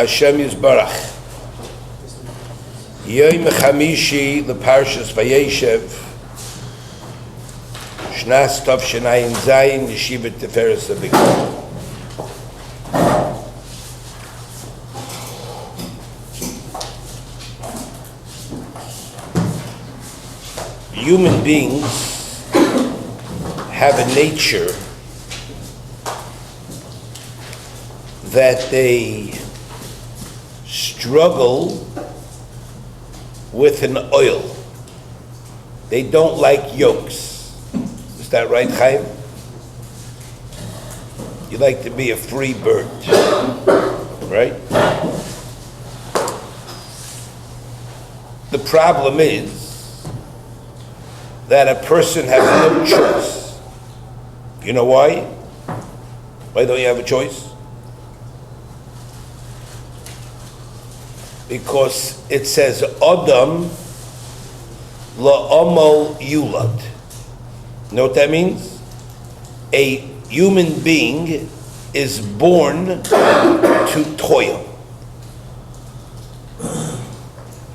Hashem Yisbarach. Yom Chamishi, the Parshas Vayeishev, Shnas Tavshayin Zayin, Yeshiva Tiferes Avigdor. Human beings have a nature that they struggle with an oil. They don't like yokes. Is that right, Chaim? You like to be a free bird, right? The problem is that a person has no choice. You know why? Why don't you have a choice? Because it says Adam לעמול יולד. You know what that means? A human being is born to toil.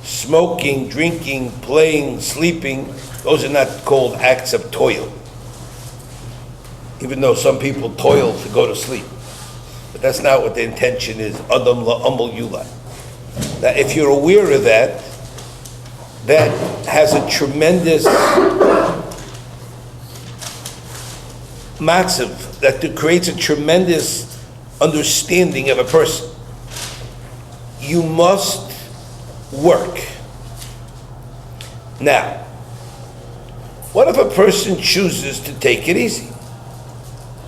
Smoking, drinking, playing, sleeping, those are not called acts of toil. Even though some people toil to go to sleep. But that's not what the intention is. Adam לעמול יולד. Now, if you're aware of that, that has a tremendous matzav, that creates a tremendous understanding of a person. You must work. Now, what if a person chooses to take it easy?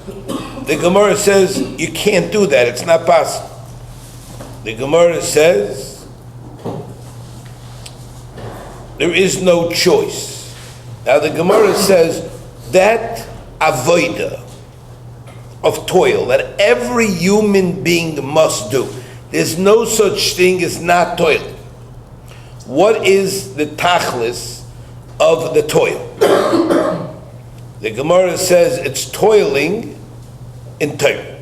The Gemara says you can't do that, it's not possible. The Gemara says there is no choice. Now the Gemara says that avodah of toil that every human being must do. There's no such thing as not toiling. What is the tachlis of the toil? The Gemara says it's toiling in Torah.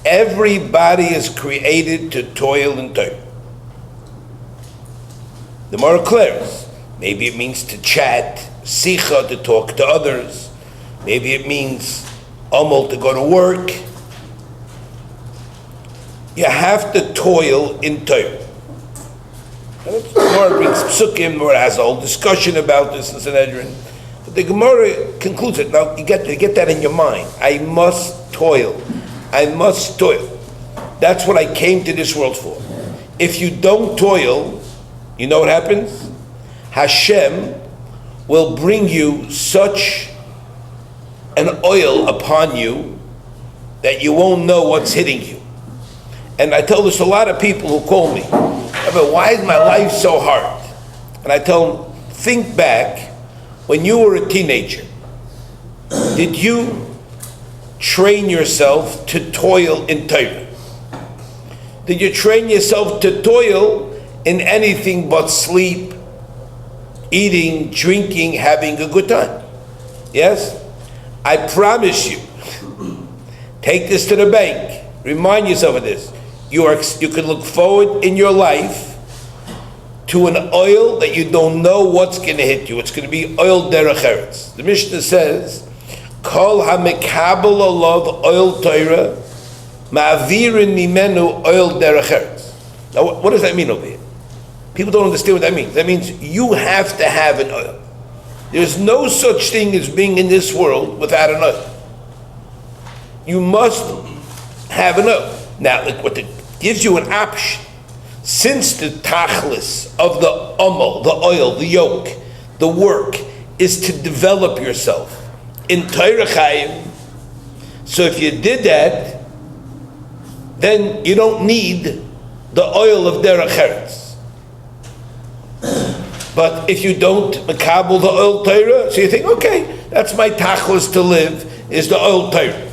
Everybody is created to toil in Torah. The more clears. Maybe it means to chat, sicha, to talk to others. Maybe it means amol, to go to work. You have to toil in Torah. The Gemara brings psukim, the Gemara has a whole discussion about this in Sanhedrin. But the Gemara concludes it. Now you get that in your mind. I must toil. I must toil. That's what I came to this world for. If you don't toil, you know what happens? Hashem will bring you such an oil upon you that you won't know what's hitting you. And I tell this to a lot of people who call me. I mean, why is my life so hard? And I tell them, think back when you were a teenager. Did you train yourself to toil in Torah? Did you train yourself to toil in anything but sleep, eating, drinking, having a good time? Yes? I promise you, take this to the bank. Remind yourself of this. You can look forward in your life to an oil that you don't know what's going to hit you. It's going to be oil derech eretz. The Mishnah says, Kol ha-mekabel olav oil Torah, ma'avirin mimenu oil derech eretz. Now, what does that mean over here? People don't understand what that means. That means you have to have an oil. There's no such thing as being in this world without an oil. You must have an oil. Now, what it gives you an option. Since the tachlis of the amol, the oil, the yoke, the work, is to develop yourself in Torah Chaim, so if you did that, then you don't need the oil of derech eretz. But if you don't makabel the oil Torah, so you think, okay, that's my tachlis to live, is the oil Torah.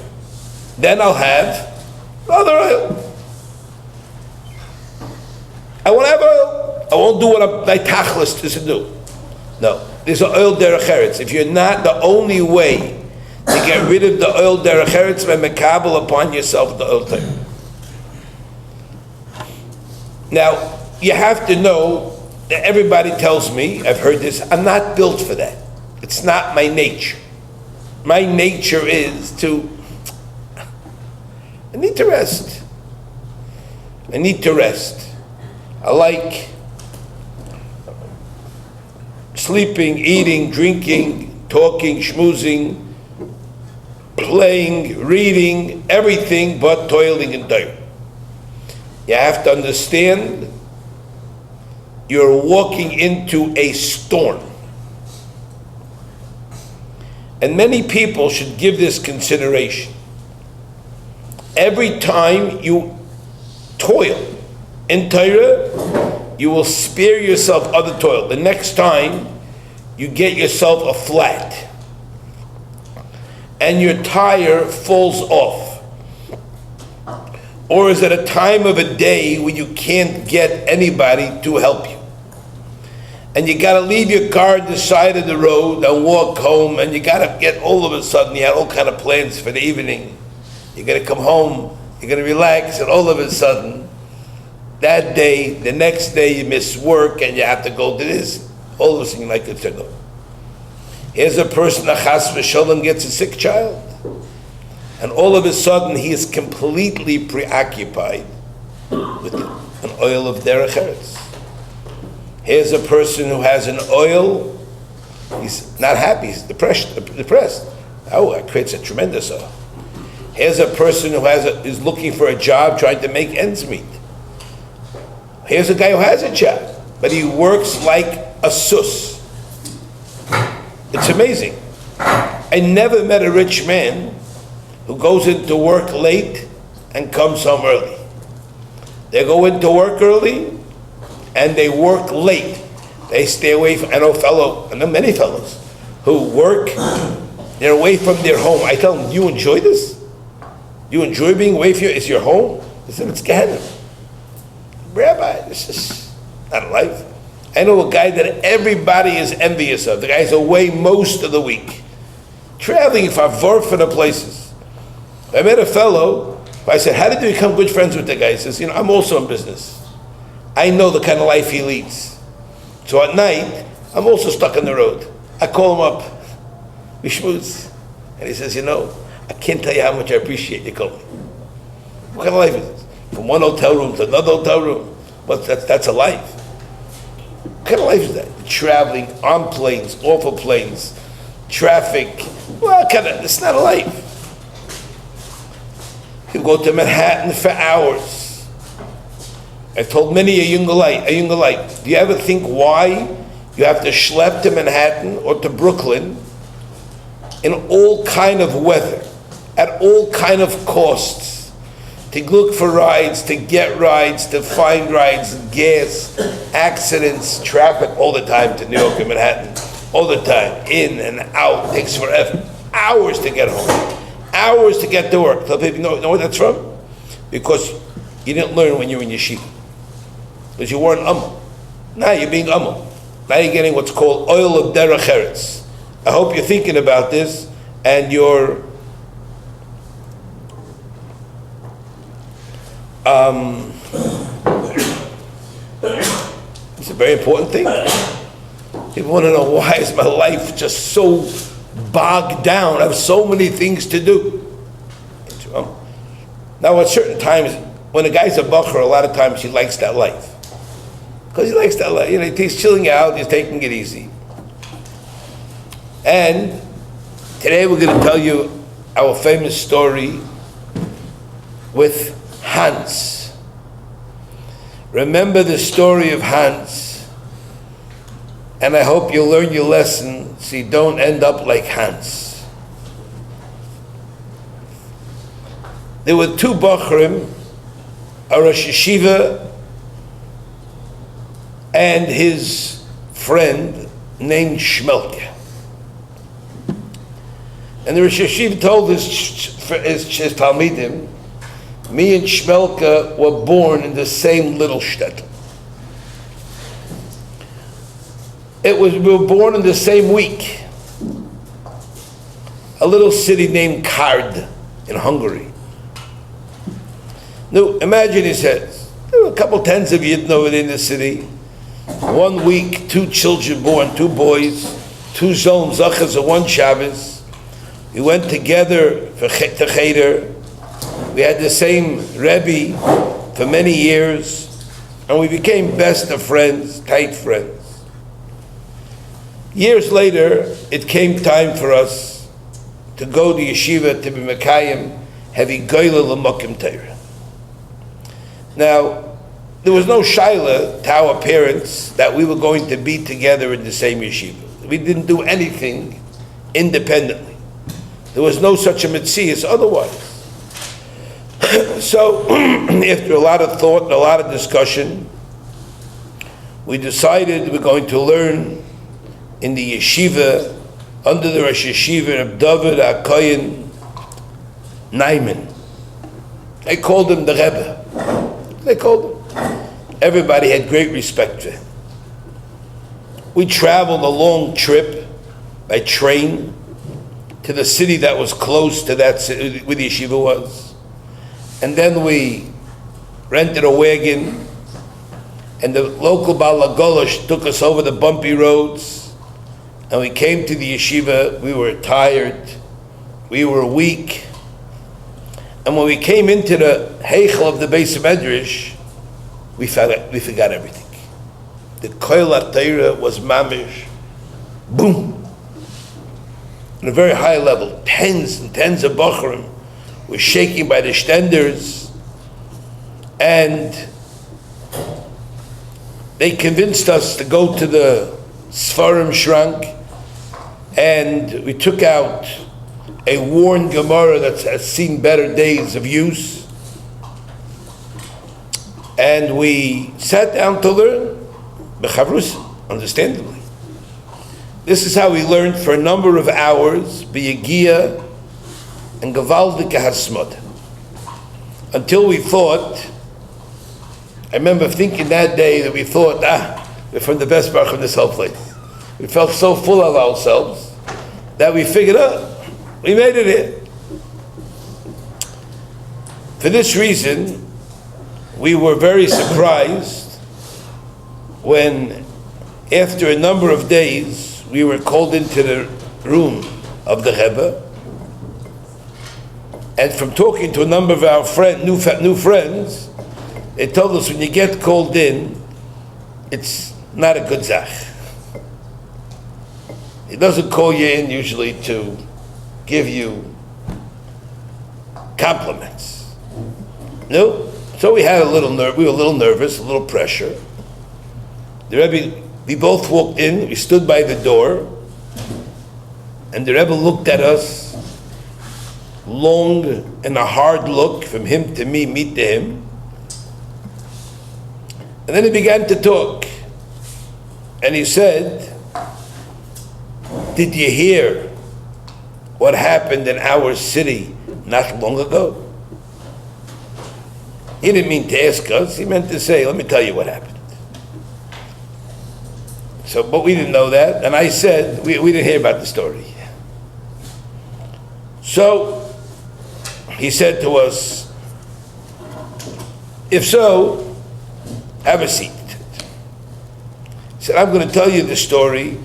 Then I'll have other oil. I want to have oil. I won't do what my tachlis is to do. No, there's an oil derech eretz. If you're not, the only way to get rid of the oil derech eretz by makabel upon yourself the oil Torah. Now, you have to know that everybody tells me, I've heard this, I'm not built for that. It's not my nature. My nature is I need to rest. I need to rest. I like sleeping, eating, drinking, talking, schmoozing, playing, reading, everything but toiling and Torah. You have to understand you're walking into a storm. And many people should give this consideration. Every time you toil in Torah, you will spare yourself other toil. The next time you get yourself a flat and your tire falls off, or is it a time of a day when you can't get anybody to help you, and you got to leave your car at the side of the road and walk home, and you got to get, all of a sudden you had all kind of plans for the evening, you're going to come home, you're going to relax, and all of a sudden that day, the next day you miss work and you have to go to this, all of a sudden you like to turn up. Here's a person, a chas v'sholem, gets a sick child, and all of a sudden he is completely preoccupied with an oil of derech eretz. Here's a person who has an oil, he's not happy, he's depressed. Oh, it creates a tremendous oil. Here's a person who is looking for a job, trying to make ends meet. Here's a guy who has a job, but he works like a sus. It's amazing. I never met a rich man who goes into work late and comes home early. They go into work early and they work late. They stay away from, I know many fellows who work, they're away from their home. I tell them, you enjoy this? You enjoy being away from it's your home? They said, it's Gehenna. Rabbi, this is not a life. I know a guy that everybody is envious of. The guy's away most of the week, traveling for the places. I met a fellow, I said, how did you become good friends with the guy? He says, I'm also in business. I know the kind of life he leads. So at night, I'm also stuck on the road. I call him up, we schmooze. And he says, I can't tell you how much I appreciate you calling me. What kind of life is this? From one hotel room to another hotel room. But that's a life. What kind of life is that? Traveling on planes, off of planes, traffic. Well, it's not a life. You go to Manhattan for hours. I've told many a younger light, do you ever think why you have to schlep to Manhattan or to Brooklyn in all kind of weather, at all kind of costs, to look for rides, to get rides, to find rides, gas, accidents, traffic, all the time to New York and Manhattan, all the time, in and out, takes forever, hours to get home, hours to get to work. Tell people, know where that's from? Because you didn't learn when you were in yeshiva. Because you weren't amul. Now you're being amul. Now you're getting what's called oil of derech eretz. I hope you're thinking about this and you're it's a very important thing. People want to know, why is my life just so bogged down? I have so many things to do. Now at certain times, when a guy's a bacher, a lot of times he likes that life. Because he likes that life. He's chilling out, he's taking it easy. And today we're going to tell you our famous story with Hans. Remember the story of Hans, and I hope you'll learn your lesson so you don't end up like Hans. There were two Bachrim, a Rosh Yeshiva and his friend named Shmelke. And the Rosh Yeshiva told his Talmidim, me and Shmelke were born in the same little shtetl. We were born in the same week. A little city named Kard in Hungary. Now, imagine, he says, There were a couple tens of Yidden over there in the city. 1 week, 2 children born, 2 boys, 2 zones, Zachas, and 1 Shabbos. We went together to Cheder. We had the same Rebbe for many years, and we became best of friends, tight friends. Years later, it came time for us to go to yeshiva to be Mekayim, Avigdor l'mokim Torah. Now, there was no shaila to our parents that we were going to be together in the same yeshiva. We didn't do anything independently. There was no such a metzias otherwise. So, after a lot of thought and a lot of discussion, we decided we're going to learn in the yeshiva, under the Rosh Yeshiva of David HaKohen Naiman. They called him the Rebbe. They called him. Everybody had great respect for him. We traveled a long trip by train to the city that was close to that city where the yeshiva was. And then we rented a wagon, and the local Balagolosh took us over the bumpy roads, and we came to the yeshiva. We were tired, we were weak, and when we came into the heichel of the Beis Medrash, we forgot everything. The Koil HaTorah was mamish, boom, on a very high level. Tens and tens of Bochurim were shaking by the shtenders, and they convinced us to go to the Sfarim Shrank, and we took out a worn Gemara that has seen better days of use, and we sat down to learn b'chavrus, understandably. This is how we learned for a number of hours b'yegia and Gavaldike Hasmod, until we thought, I remember thinking that day that we thought, we're from the best baruch of this whole place. We felt so full of ourselves that we figured out, we made it here. For this reason, we were very surprised when, after a number of days, we were called into the room of the Rebbe, and from talking to a number of our new friends, they told us when you get called in, it's not a good zach. He doesn't call you in usually to give you compliments. No? So we had we were a little nervous, a little pressure. The Rebbe, we both walked in, we stood by the door, and the Rebbe looked at us, long and a hard look, from him to me to him. And then he began to talk. And he said, did you hear what happened in our city not long ago? He didn't mean to ask us, he meant to say, let me tell you what happened. So, but we didn't know that, and I said, we didn't hear about the story. So, he said to us, if so, have a seat. He said, I'm going to tell you the story,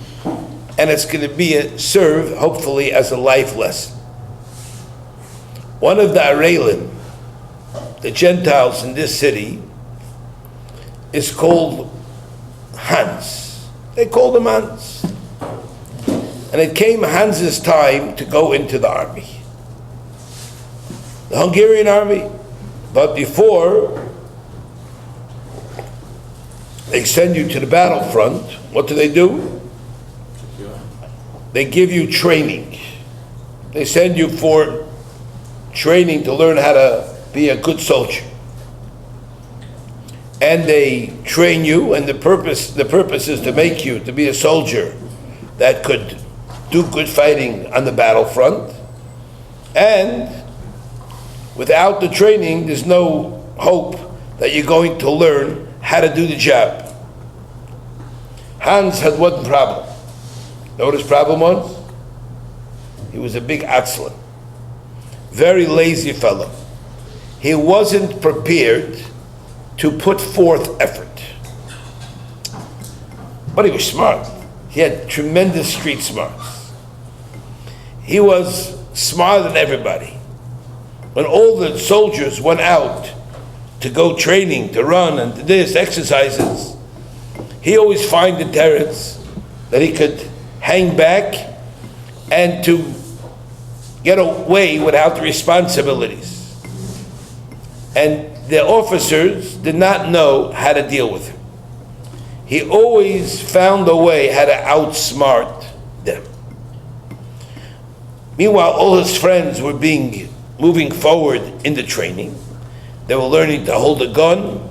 and it's going to serve, hopefully, as a life lesson. One of the Arelim, the Gentiles in this city, is called Hans. They called him Hans. And it came Hans's time to go into the army, the Hungarian army. But before they send you to the battlefront, what do? They give you training. They send you for training to learn how to be a good soldier. And they train you, and the purpose is to make you to be a soldier that could do good fighting on the battlefront. And without the training, there's no hope that you're going to learn how to do the job. Hans had one problem. You know what his problem was? He was a big atzlan, very lazy fellow. He wasn't prepared to put forth effort. But he was smart. He had tremendous street smarts. He was smarter than everybody. When all the soldiers went out to go training, to run and to this, exercises, he always find the Tiferes that he could hang back and to get away without the responsibilities. And the officers did not know how to deal with him. He always found a way how to outsmart them. Meanwhile, all his friends were moving forward in the training. They were learning to hold a gun.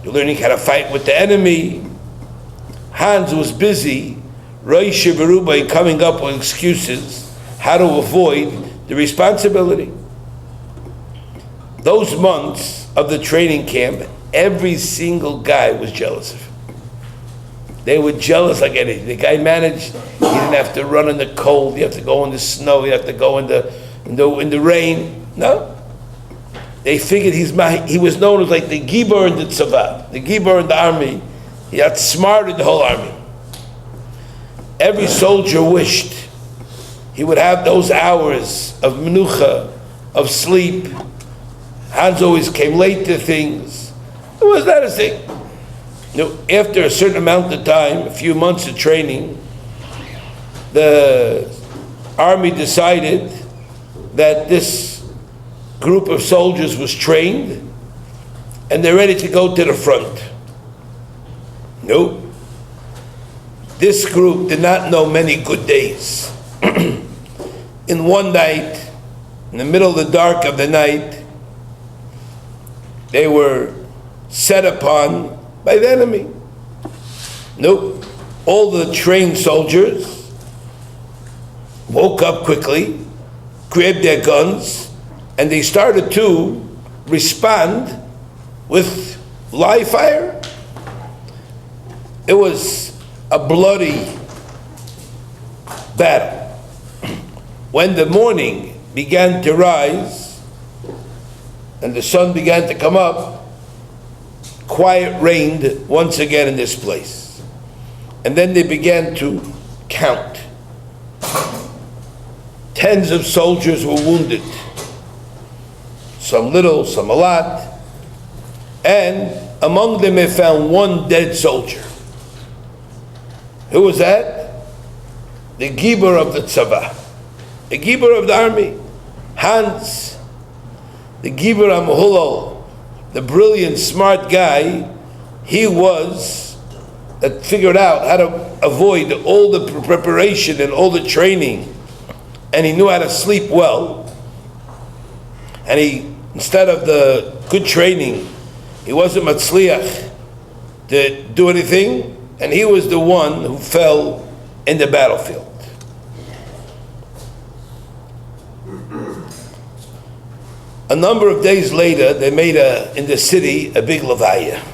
They were learning how to fight with the enemy. Hans was busy, Vayeishev, coming up with excuses how to avoid the responsibility. Those months of the training camp, every single guy was jealous of him. They were jealous like anything. The guy managed, he didn't have to run in the cold, he had to go in the snow, he had to go in the rain. No. They figured he was known as like the Gibor in the Tzava, the Gibor in the army. He outsmarted the whole army. Every soldier wished he would have those hours of menucha, of sleep. Hans always came late to things. It was not a thing. After a certain amount of time, a few months of training, the army decided that this group of soldiers was trained and they're ready to go to the front. Nope. This group did not know many good days. In one night, in the middle of the dark of the night, they were set upon by the enemy. Nope. All the trained soldiers woke up quickly, grabbed their guns, and they started to respond with live fire. It was a bloody battle. When the morning began to rise and the sun began to come up, quiet reigned once again in this place. And then they began to count. Tens of soldiers were wounded. Some little, some a lot. And among them they found one dead soldier. Who was that? The Gibor of the Tzava. The Gibor of the army. Hans, the Gibor HaMehulal, the brilliant, smart guy. He was that figured out how to avoid all the preparation and all the training, and he knew how to sleep well. And he, instead of the good training, he wasn't matzliach to do anything, and he was the one who fell in the battlefield. A number of days later, they made in the city a big levaya.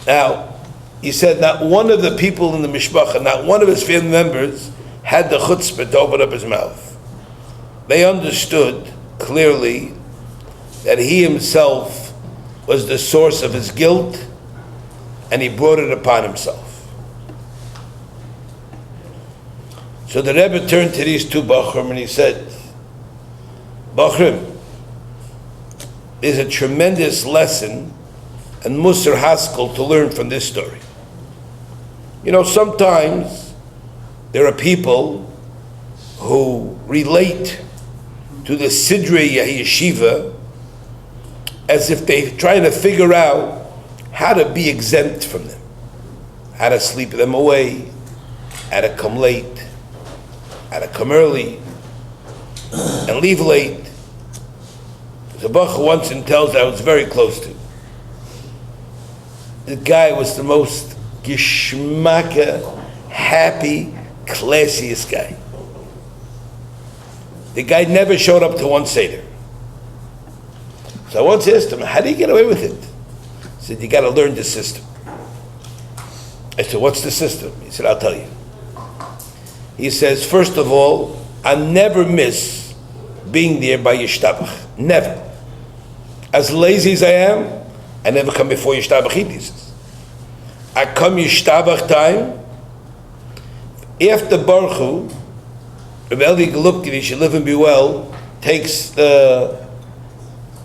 Now, he said not one of the people in the mishpacha, not one of his family members, had the chutzpah to open up his mouth. They understood clearly that he himself was the source of his guilt, and he brought it upon himself. So the Rebbe turned to these two Bachrim and he said, Bachrim, there's a tremendous lesson and Musar Haskell to learn from this story. You know, sometimes there are people who relate to the Sidrei Yeshiva as if they're trying to figure out how to be exempt from them, how to sleep them away, how to come late, how to come early, and leave late. The Bach once tells I was very close to. The guy was the most geschmacka, happy, classiest guy. The guy never showed up to one Seder. So I once asked him, how do you get away with it? He said, you got to learn the system. I said, what's the system? He said, I'll tell you. He says, first of all, I never miss being there by Yishtabach. Never. As lazy as I am, I never come before Yishtabach Chidises. I come Yishtabach time, after Baruch Hu, Rabbi Eli Golubkin, he should live and be well, takes the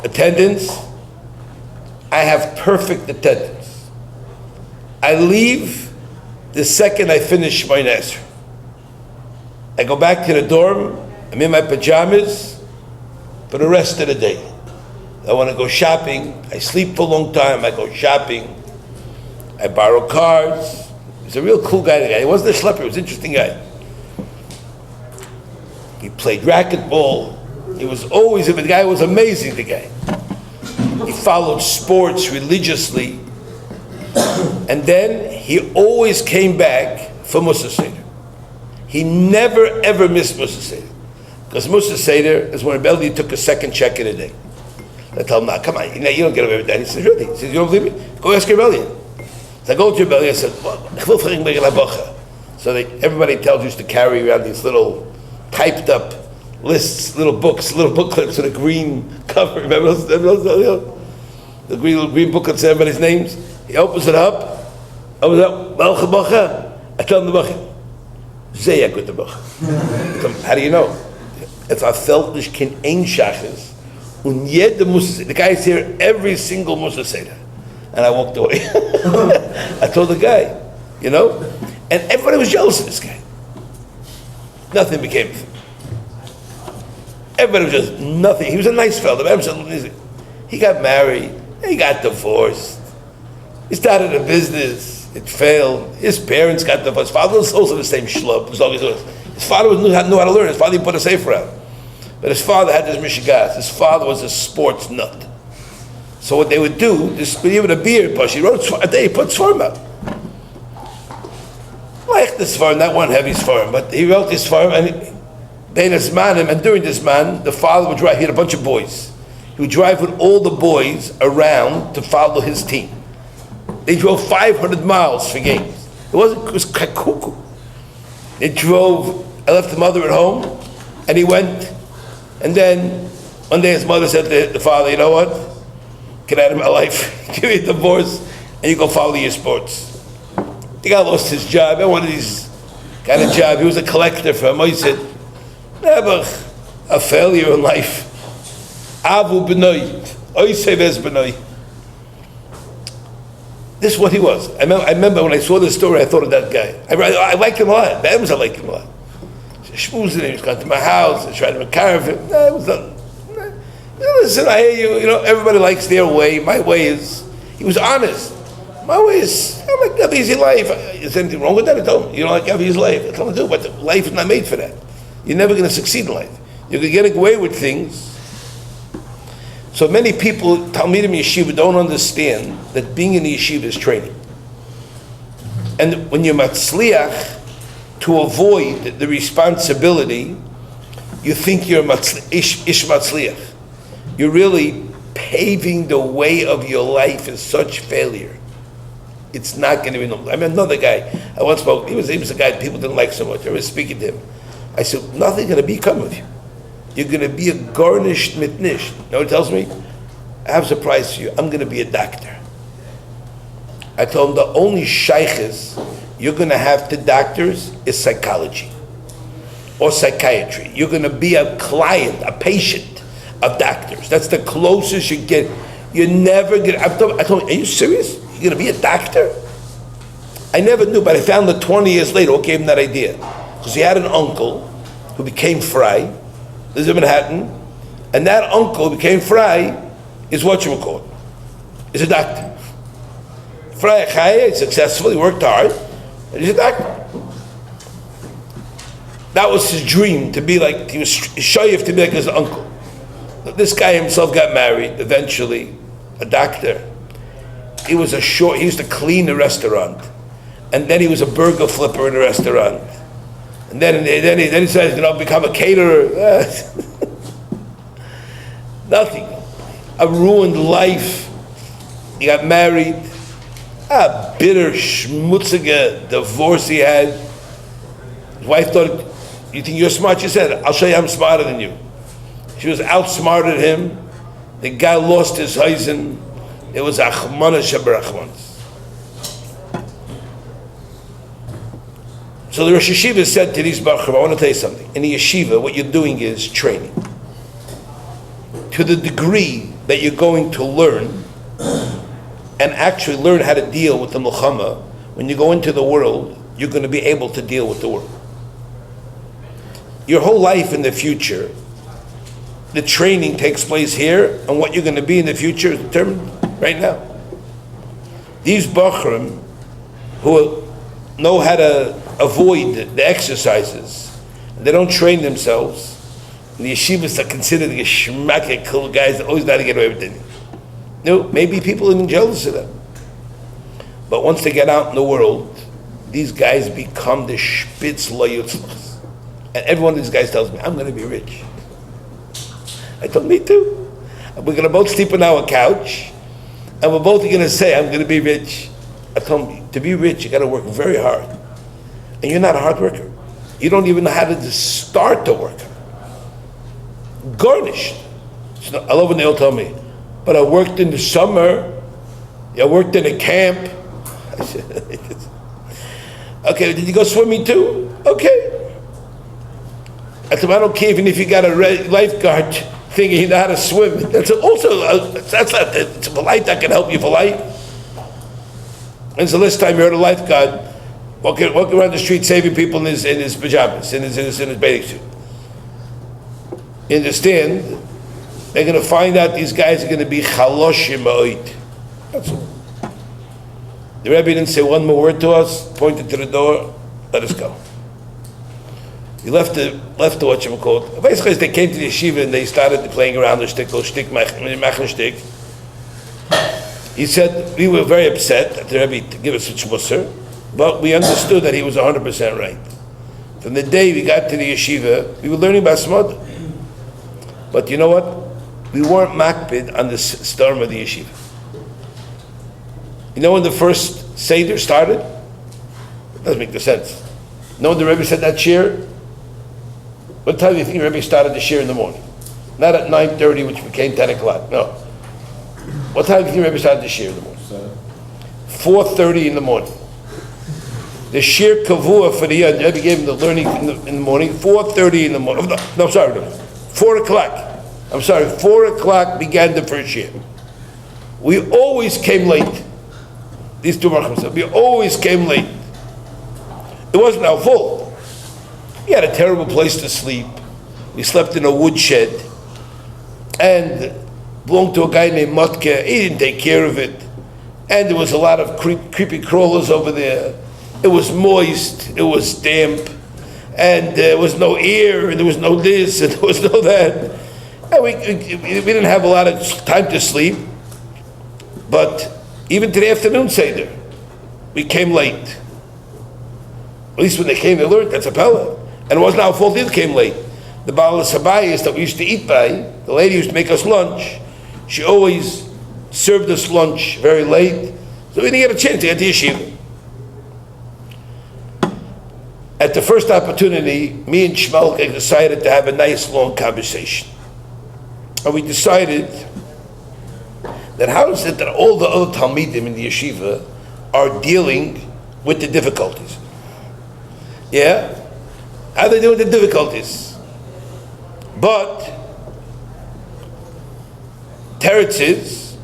attendance. I have perfect attendance. I leave the second I finish my Nesr. I go back to the dorm, I'm in my pajamas for the rest of the day. I want to go shopping, I sleep for a long time, I go shopping, I borrow cars. He's a real cool guy, the guy. He wasn't a schlepper, he was an interesting guy. He played racquetball. He was always, the guy was amazing, the guy. He followed sports religiously. And then he always came back for Musa Seder. He never ever missed Musa Seder. Because Musa Seder is when Rebellion took a second check in a day. I tell him, "No, come on, you don't get away with that." He says, "Really?" He says, "You don't believe me? Go ask Rebellion." So I go to Rebellion, I said, so everybody tells you to carry around these little typed up lists, little books, little booklets with a green cover. Remember those, the green booklets, everybody's names? He opens it up, I tell him the Bacha. Zeyak with the Bacha. How do you know? If I felt this kin ein shachas, und jede Musa, the guy is here every single Musa Seder. And I walked away. I told the guy, and everybody was jealous of this guy. Nothing became of him. Everybody was just nothing. He was a nice fellow. He got married, he got divorced. He started a business, it failed. His parents got divorced. His father was also the same schlub. His father knew how to learn. His father put a safer out. But his father had this mishigas. His father was a sports nut. So what they would do, this even a beer push, he wrote a day, he put Sfarim out. Like this Sfarim, not one heavy Sfarim, but he wrote this Sfarim, and during this man, the father would drive, he had a bunch of boys. He would drive with all the boys around to follow his team. They drove 500 miles for games. It was cuckoo. They drove, I left the mother at home, and he went, and then one day his mother said to the father, "You know what? Get out of my life, give me a divorce, and you go follow your sports." The guy lost his job, one of these kind of job. He was a collector for him. He said, "Never a failure in life. Avu b'noi, oisev b'noi." This is what he was. I remember when I saw this story, I thought of that guy. I liked him a lot. I liked him a lot. Schmoozing him, he was going to my house, I tried to carve him. No, it was nothing. Listen, I hear you, everybody likes their way. My way is, he was honest. My way is, I like to have an easy life. Is there anything wrong with that? I told him, you don't like to have an easy life. I told him to do, but life is not made for that. You're never going to succeed in life. You're going to get away with things. So many people, Talmidim Yeshiva, don't understand that being in the Yeshiva is training. And when you're matzliach, to avoid the responsibility, you think you're ish matzliach. You're really paving the way of your life in such failure. It's not going to be normal. I mean, another guy, I once spoke, he was a guy people didn't like so much. I was speaking to him. I said, nothing's going to become of you. You're going to be a garnished mitnish. You know what he tells me? I have a surprise for you. I'm going to be a doctor. I told him the only shaykhs you're going to have to doctors is psychology or psychiatry. You're going to be a client, a patient of doctors. That's the closest you get. You're never going to, I told him, are you serious? You're going to be a doctor? I never knew, but I found that 20 years later what gave him that idea. Because he had an uncle who became fry, lives in Manhattan, and that uncle who became fry is whatchamacallit, is a doctor. Fry Chaya, he's successful, he worked hard, and he's a doctor. That was his dream, to be like, he was shoyev to be like his uncle. This guy himself got married, eventually, a doctor. He used to clean a restaurant, and then he was a burger flipper in a restaurant. And then he said he's going to become a caterer. Nothing. A ruined life. He got married. A bitter, schmutzige divorce he had. His wife thought, "You think you're smart?" She said, "I'll show you I'm smarter than you." She was outsmarted him. The guy lost his Heisen. It was Achmana Shabarachmanis. So the Rosh Yeshiva said to these Bachram, I want to tell you something. In the yeshiva, what you're doing is training. To the degree that you're going to learn and actually learn how to deal with the Mulchama, when you go into the world, you're going to be able to deal with the world. Your whole life in the future, the training takes place here, and what you're going to be in the future is determined right now. These Bachram who know how to avoid the exercises, they don't train themselves, and the yeshivas are considered the shmack cool guys that always know how to get away with it. No, maybe people are jealous of them. But once they get out in the world, these guys become the spitz lo yutzlachs. And every one of these guys tells me, I'm going to be rich. I told me too. We're going to both sleep on our couch, and we're both going to say, I'm going to be rich. I told him, to be rich, you got to work very hard. And you're not a hard worker. You don't even know how to start to work. Garnished. So I love when they all tell me, but I worked in the summer, I worked in a camp. I said, okay, did you go swimming too? Okay. I said, I don't care even if you got a lifeguard thing and you know how to swim. That's also, it's a life that can help you for life. When's the last time you heard a lifeguard walking around the street saving people in his pajamas, in his bathing suit? You understand? They're going to find out these guys are going to be chaloshim ma'od. That's all. The Rebbe didn't say one more word to us, pointed to the door, let us go. He left the whatchamacallit. Basically, they came to the yeshiva and they started playing around the shtickle, shtick. He said, we were very upset that the Rebbe to give us such musar, but we understood that he was 100% right. From the day we got to the yeshiva, we were learning about Smad. But you know what? We weren't makpid on the storm of the yeshiva. You know when the first Seder started? It doesn't make no sense. You know when the Rebbe said that shir? What time do you think the Rebbe started the shir in the morning? Not at 9:30, which became 10 o'clock. No. What time do you think the Rebbe started the shir in the morning? 4:30 in the morning. The shir kavua for the year, the Rebbe gave him the learning in the morning, 4:30 in the morning. No, sorry, 4 o'clock. I'm sorry, 4 o'clock began the first year. We always came late. These two Racham said, we always came late. It wasn't our fault. We had a terrible place to sleep. We slept in a woodshed and belonged to a guy named Motke. He didn't take care of it. And there was a lot of creepy crawlers over there. It was moist, it was damp, and there was no air, and there was no this, and there was no that. And we didn't have a lot of time to sleep. But even to the afternoon Seder, we came late. At least when they came, they learned that's a pella. And it wasn't our fault they came late. The Baal Sabayis that we used to eat by, the lady used to make us lunch, she always served us lunch very late, so we didn't get a chance to get to yeshiva. At the first opportunity, me and Shmelke decided to have a nice long conversation. And we decided that how is it that all the other Talmidim in the yeshiva are dealing with the difficulties? Yeah? How are they doing with the difficulties? But teretzes,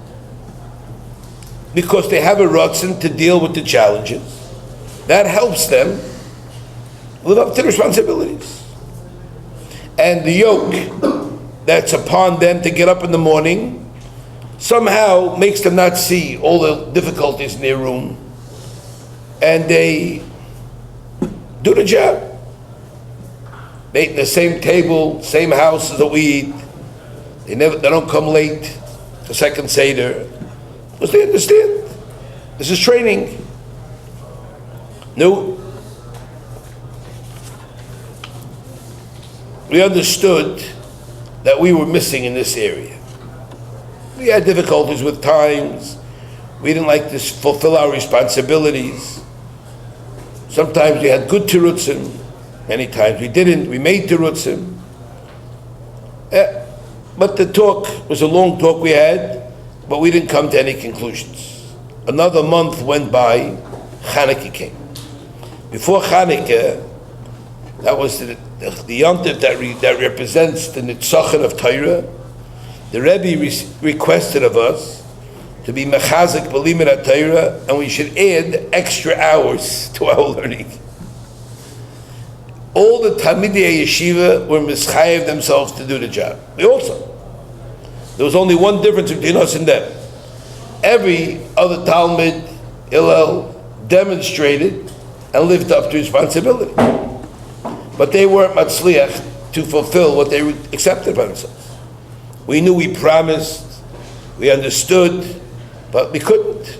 because they have a ratzon to deal with the challenges, that helps them live up to the responsibilities. And the yoke that's upon them to get up in the morning somehow makes them not see all the difficulties in their room, and they do the job. They eat in the same table, same house that we eat. They don't come late to second Seder, because they understand this is training. No, we understood that we were missing in this area. We had difficulties with times. We didn't like to fulfill our responsibilities. Sometimes we had good tirutzim. Many times we didn't. We made tirutzim. But the talk was a long talk we had, but we didn't come to any conclusions. Another month went by, Chanukah came. Before Chanukah, that was the yontif that represents the nitzachon of Torah. The Rebbe requested of us to be mechazik b'limud Torah, and we should add extra hours to our learning. All the Talmidei Yeshiva were mischayev themselves to do the job. We also. There was only one difference between us and them. Every other Talmud, Hillel, demonstrated and lived up to responsibility. But they weren't matzliach to fulfill what they accepted by themselves. We knew we promised, we understood, but we couldn't.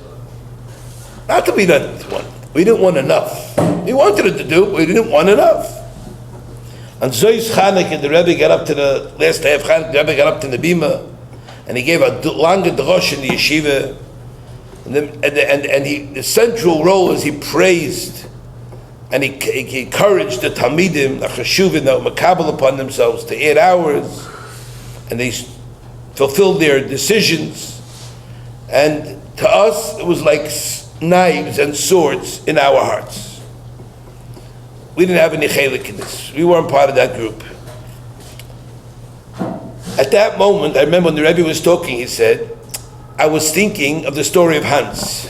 Not that we didn't want. We didn't want enough. We wanted it to do, but we didn't want enough. On Zoy's Chanukah, the Rebbe got up to the last day of Chanukah, the Rebbe got up to the Bima, and he gave a longer drosh in the yeshiva, and the central role is he praised, and he encouraged the Talmidim, the Chashuvim, that were makabel upon themselves to add hours, and they fulfilled their decisions, and to us it was like knives and swords in our hearts. We didn't have any chelik in this. We weren't part of that group. At that moment, I remember when the Rebbe was talking, he said, I was thinking of the story of Hans.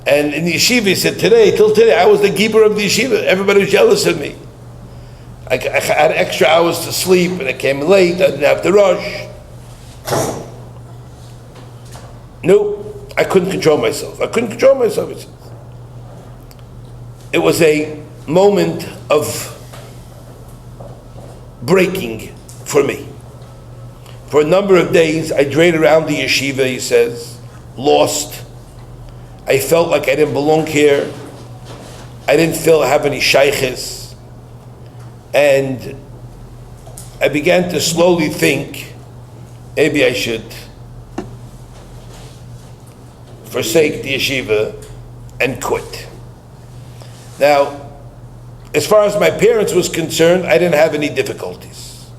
And in the yeshiva, he said, till today, I was the keeper of the yeshiva. Everybody was jealous of me. I had extra hours to sleep, and I came late, I didn't have to rush. No, I couldn't control myself. It was a moment of breaking for me. For a number of days, I drained around the yeshiva, he says, lost. I felt like I didn't belong here. I didn't feel I have any shaykhs. And I began to slowly think, maybe I should forsake the yeshiva and quit. Now, as far as my parents was concerned, I didn't have any difficulties.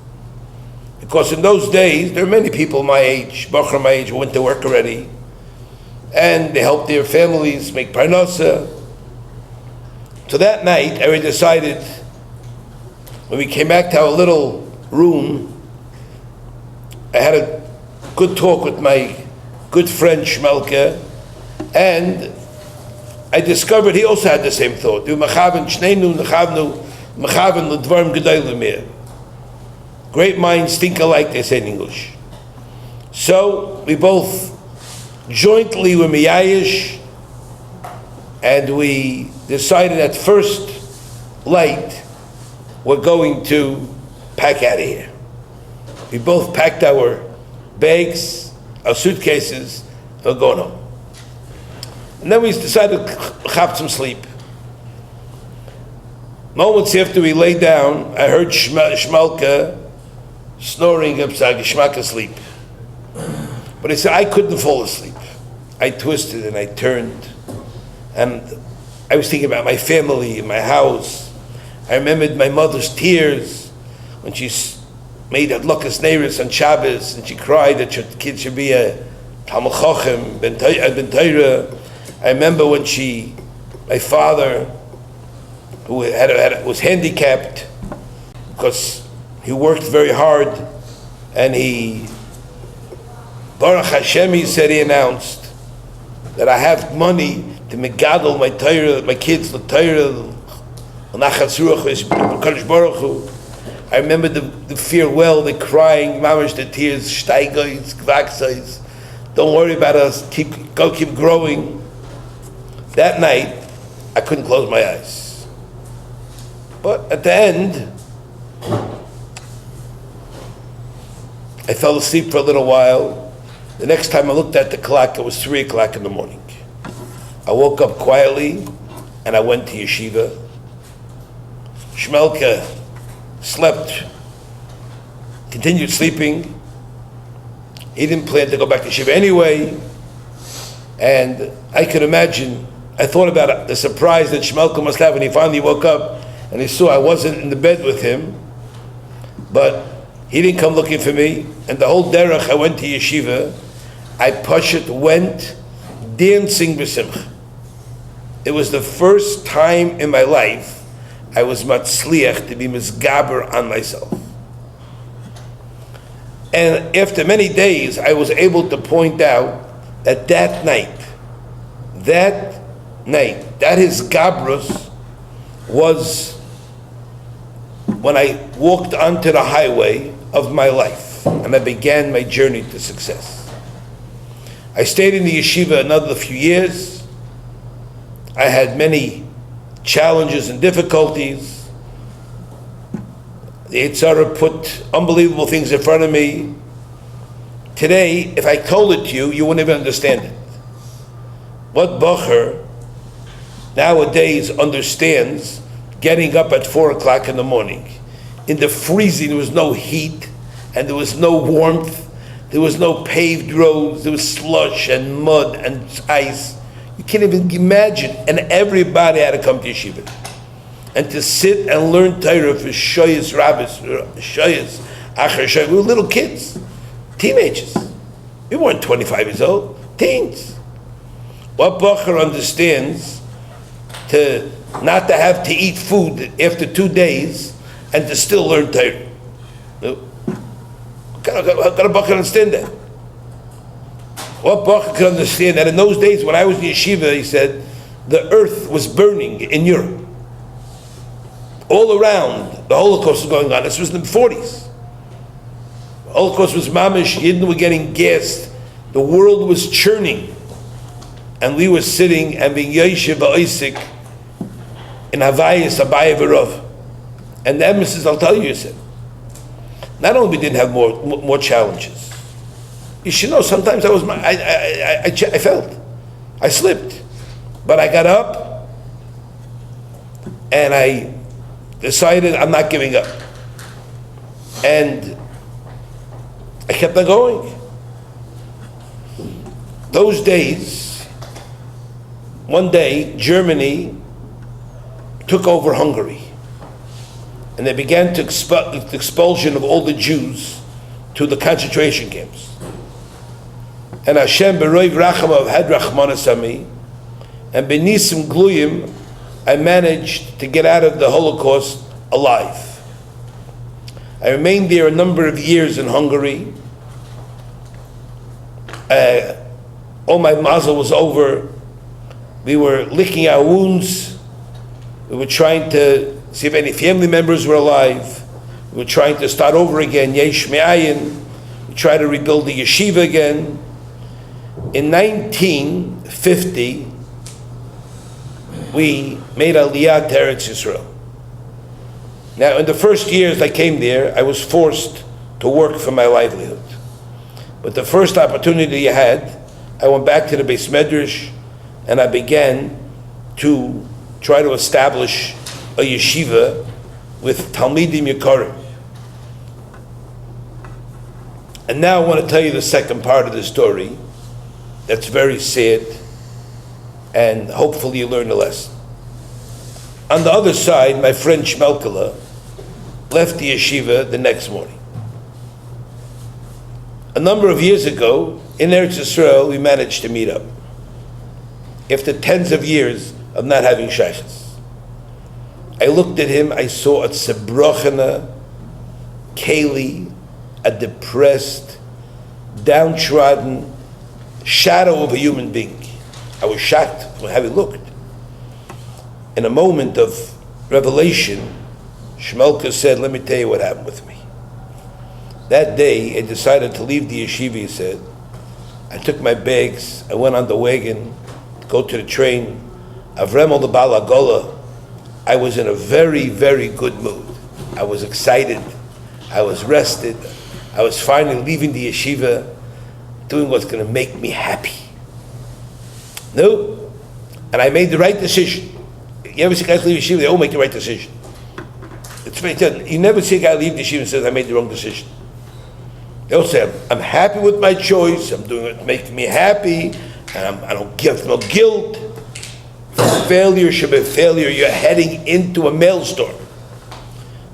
Because in those days, there were many people my age, Bachar my age, who went to work already, and they helped their families make parnasa. So that night, I decided, when we came back to our little room, I had a good talk with my good friend Shmelke, and I discovered he also had the same thought. Great minds think alike, they say in English. So we both jointly were miyayish, and we decided at first light we're going to pack out of here. We both packed our bags, our suitcases, and we're going home. And then we decided to have some sleep. Moments after we lay down, I heard Shmelka snoring upside Geshmak asleep. But I said I couldn't fall asleep. I twisted and I turned, and I was thinking about my family and my house. I remembered my mother's tears when she made Adlokas Neiris on Shabbos, and she cried that her kid should be a Talmud Chochem, Ben Torah. I remember when my father, who was handicapped because he worked very hard, and Baruch Hashem, he said, he announced that I have money to megadol my Torah, my kids, the Torah, I remember the farewell, the crying, mamash, the tears, steigais, gvaksais. Don't worry about us, keep growing. That night, I couldn't close my eyes. But at the end, I fell asleep for a little while. The next time I looked at the clock, it was 3 o'clock in the morning. I woke up quietly, and I went to yeshiva. Shmelka slept, continued sleeping. He didn't plan to go back to yeshiva anyway. And I could imagine, I thought about the surprise that Shmelka must have when he finally woke up and he saw I wasn't in the bed with him. But He didn't come looking for me, and the whole derech I went to yeshiva, I Pashut went dancing b'simcha. It was the first time in my life I was matzliach to be misgaber on myself. And after many days, I was able to point out that that night, that his gabrus was when I walked onto the highway of my life and I began my journey to success. I stayed in the yeshiva another few years. I had many challenges and difficulties. The Yitzhara put unbelievable things in front of me. Today, if I told it to you, you wouldn't even understand it. What Bacher nowadays understands getting up at 4 o'clock in the morning. In the freezing, there was no heat, and there was no warmth, there was no paved roads, there was slush and mud and ice. You can't even imagine. And everybody had to come to yeshiva. And to sit and learn Torah for shoyes, rabbis, shoyes, achar shoyes. We were little kids, teenagers. We weren't 25 years old, teens. What Bacher understands to not to have to eat food after 2 days and to still learn Torah. How can a Bacher understand that? What Bacher can understand that in those days when I was in yeshiva, he said, the earth was burning in Europe. All around, the Holocaust was going on. This was in the 40s. The Holocaust was mamish, Yidden were getting gassed. The world was churning. And we were sitting and being Vayeishev Vayeishev in Havayis. And the emphasis, I'll tell you, said, not only we didn't have more challenges, you should know sometimes I felt, I slipped, but I got up and I decided I'm not giving up, and I kept on going. Those days, one day Germany took over Hungary. And they began to the expulsion of all the Jews to the concentration camps. And Hashem b'roiv rachamav had rachmanas ami, and b'nisim gluyim, I managed to get out of the Holocaust alive. I remained there a number of years in Hungary. All my mazel was over. We were licking our wounds. We were trying to see if any family members were alive. We were trying to start over again, yesh me'ayin. We tried to rebuild the yeshiva again. In 1950, we made Aliyah to Eretz Yisroel. Now, in the first years I came there, I was forced to work for my livelihood. But the first opportunity I had, I went back to the Beis Medrash and I began to try to establish a yeshiva with Talmidim Yekarim. And now I want to tell you the second part of the story that's very sad, and hopefully you learn a lesson. On the other side, my friend Shmelkala left the yeshiva the next morning. A number of years ago, in Eretz Yisrael, we managed to meet up. After tens of years of not having shaykhs. I looked at him, I saw a tzebrochena, keli, a depressed, downtrodden shadow of a human being. I was shocked when how he looked. In a moment of revelation, Shmelka said, let me tell you what happened with me. That day, I decided to leave the yeshiva, he said. I took my bags, I went on the wagon, to go to the train. Avremel the Bala Gola. I was in a very, very good mood. I was excited. I was rested. I was finally leaving the yeshiva, doing what's going to make me happy. No. And I made the right decision. You ever see guys leave yeshiva, they all make the right decision. It's very good. You never see a guy leave the yeshiva and says, I made the wrong decision. They'll say, I'm happy with my choice, I'm doing it, making me happy, and I don't give no guilt. Failure should be failure. You're heading into a maelstrom.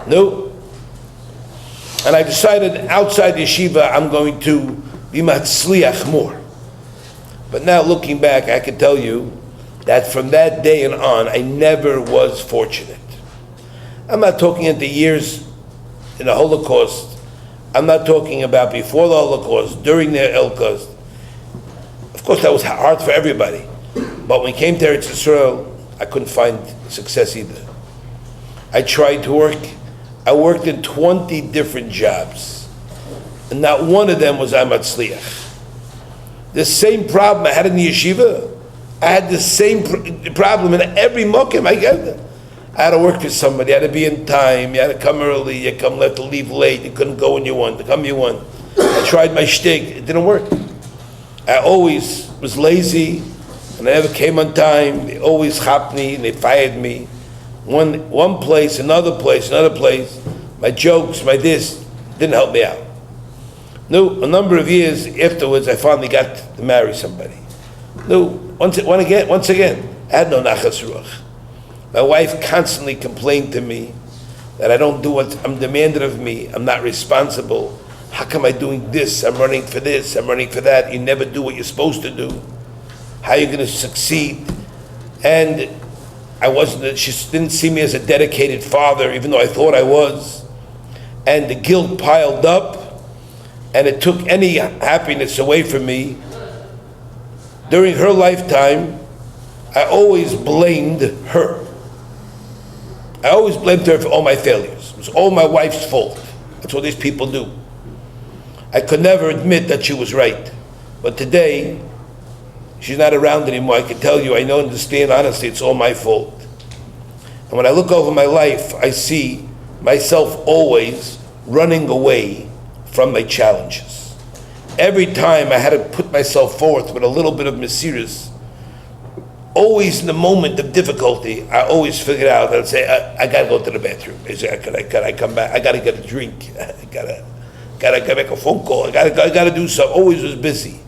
No. And I decided outside the yeshiva I'm going to be matzliach more. But now looking back, I can tell you that from that day and on, I never was fortunate. I'm not talking into years in the Holocaust. I'm not talking about before the Holocaust, during the Holocaust. Of course, that was hard for everybody. But when we came to Eretz Yisrael, I couldn't find success either. I tried to work. I worked in 20 different jobs. And not one of them was Amatzliach. The same problem I had in the yeshiva, I had the same problem in every mokim. I had to work for somebody, I had to be in time, you had to come early, you come late to leave late, you couldn't go when you want, to come when you want. I tried my shtick, it didn't work. I always was lazy, and I never came on time. They always chopped me, and they fired me. One place, another place. My jokes, my this, didn't help me out. No, a number of years afterwards, I finally got to marry somebody. No, once again, I had no nachas ruach. My wife constantly complained to me that I don't do what I'm demanded of me. I'm not responsible. How come I'm doing this? I'm running for this. I'm running for that. You never do what you're supposed to do. How are you going to succeed? And she didn't see me as a dedicated father, even though I thought I was. And the guilt piled up, and it took any happiness away from me. During her lifetime, I always blamed her. I always blamed her for all my failures. It was all my wife's fault. That's what these people do. I could never admit that she was right. But today, she's not around anymore. I can tell you, I know, understand, honestly, it's all my fault. And when I look over my life, I see myself always running away from my challenges. Every time I had to put myself forth with a little bit of mesirus, always in the moment of difficulty, I always figured out, I'd say, I gotta go to the bathroom. I say, can I come back? I gotta get a drink. I gotta make a phone call. I gotta do something. Always was busy.